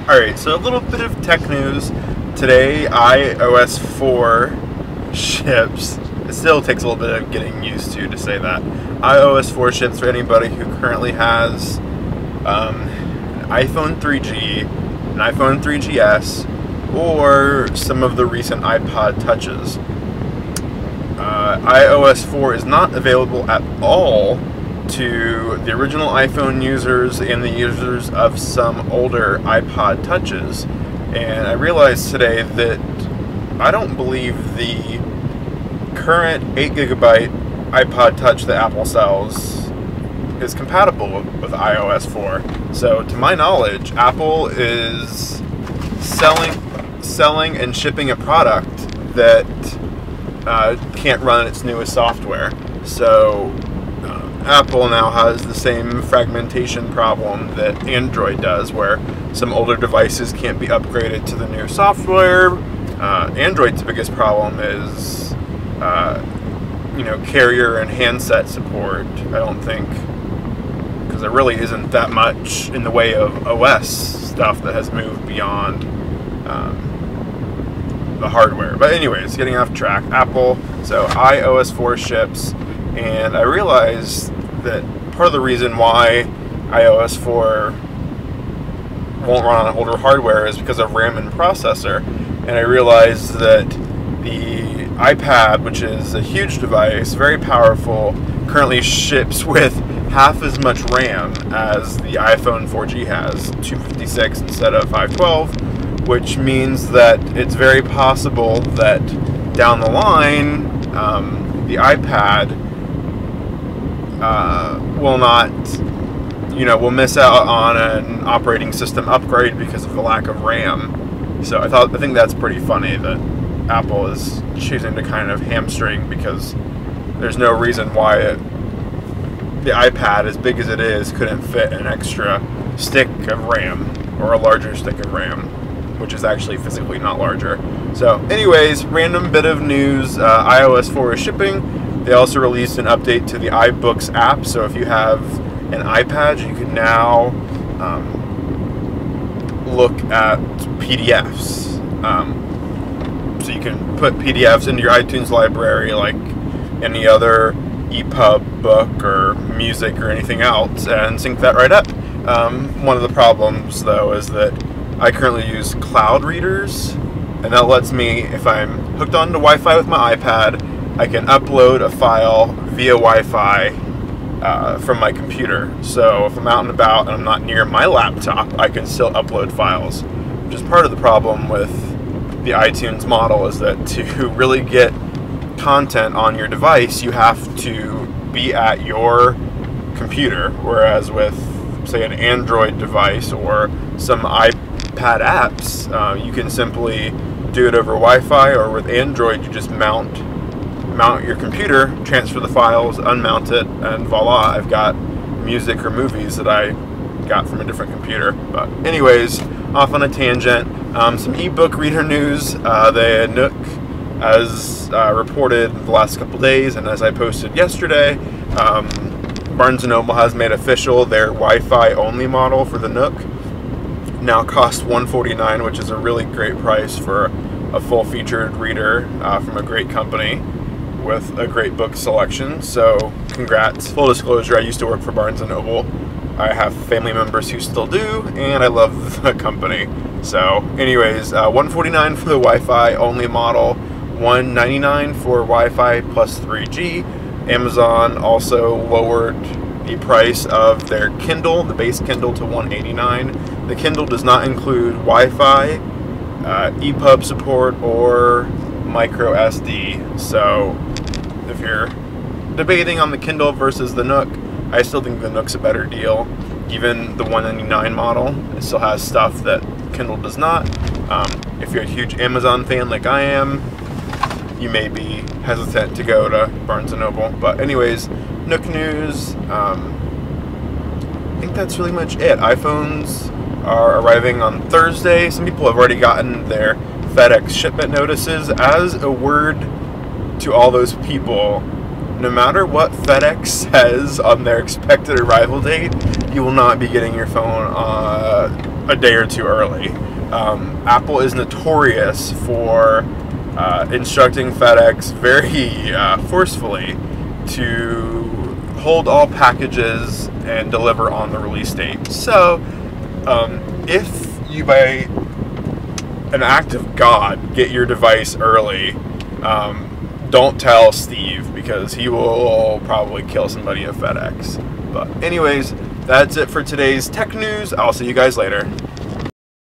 Alright, so a little bit of tech news. Today, iOS4 ships. It still takes a little bit of getting used to say that. iOS4 ships for anybody who currently has an iPhone 3G, an iPhone 3GS, or some of the recent iPod Touches. iOS4 is not available at all to the original iPhone users and the users of some older iPod Touches. And I realized today that I don't believe the current 8GB iPod Touch that Apple sells is compatible with iOS 4. So to my knowledge, Apple is selling and shipping a product that can't run its newest software. So Apple now has the same fragmentation problem that Android does, where some older devices can't be upgraded to the new software. Android's biggest problem is, carrier and handset support. I don't think, because there really isn't that much in the way of OS stuff that has moved beyond the hardware. But anyways, getting off track. Apple, so iOS 4 ships. And I realized that part of the reason why iOS 4 won't run on older hardware is because of RAM and processor. And I realized that the iPad, which is a huge device, very powerful, currently ships with half as much RAM as the iPhone 4G has, 256 instead of 512, which means that it's very possible that down the line, the iPad will miss out on an operating system upgrade because of the lack of RAM. So I think that's pretty funny that Apple is choosing to kind of hamstring, because there's no reason why the iPad, as big as it is, couldn't fit an extra stick of RAM, or a larger stick of RAM, which is actually physically not larger. So anyways, random bit of news, iOS 4 is shipping. They also released an update to the iBooks app, so if you have an iPad, you can now look at PDFs. So you can put PDFs into your iTunes library like any other EPUB book or music or anything else, and sync that right up. One of the problems, though, is that I currently use cloud readers, and that lets me, if I'm hooked onto Wi-Fi with my iPad, I can upload a file via Wi-Fi from my computer. So if I'm out and about and I'm not near my laptop, I can still upload files, which is part of the problem with the iTunes model, is that to really get content on your device, you have to be at your computer, whereas with, say, an Android device or some iPad apps, you can simply do it over Wi-Fi, or with Android, you just mount your computer, transfer the files, unmount it, and voila, I've got music or movies that I got from a different computer. But anyways, off on a tangent, some ebook reader news. The Nook, as reported the last couple days, and as I posted yesterday, Barnes & Noble has made official their Wi-Fi only model for the Nook. Now costs $149, which is a really great price for a full-featured reader from a great company with a great book selection. So congrats. Full disclosure, I used to work for Barnes & Noble. I have family members who still do, and I love the company. So anyways, $149 for the Wi-Fi only model, $199 for Wi-Fi plus 3G. Amazon also lowered the price of their Kindle, the base Kindle, to $189. The Kindle does not include Wi-Fi, EPUB support, or micro SD. So if you're debating on the Kindle versus the Nook, I still think the Nook's a better deal. Even the $199 model, it still has stuff that Kindle does not. If you're a huge Amazon fan like I am, you may be hesitant to go to Barnes & Noble. But anyways, Nook news, I think that's really much it. iPhones are arriving on Thursday. Some people have already gotten their FedEx shipment notices. As a word to all those people, no matter what FedEx says on their expected arrival date, you will not be getting your phone a day or two early. Apple is notorious for instructing FedEx very forcefully to hold all packages and deliver on the release date. So, if you, by an act of God, get your device early, don't tell Steve, because he will probably kill somebody at FedEx. But anyways, that's it for today's tech news. I'll see you guys later.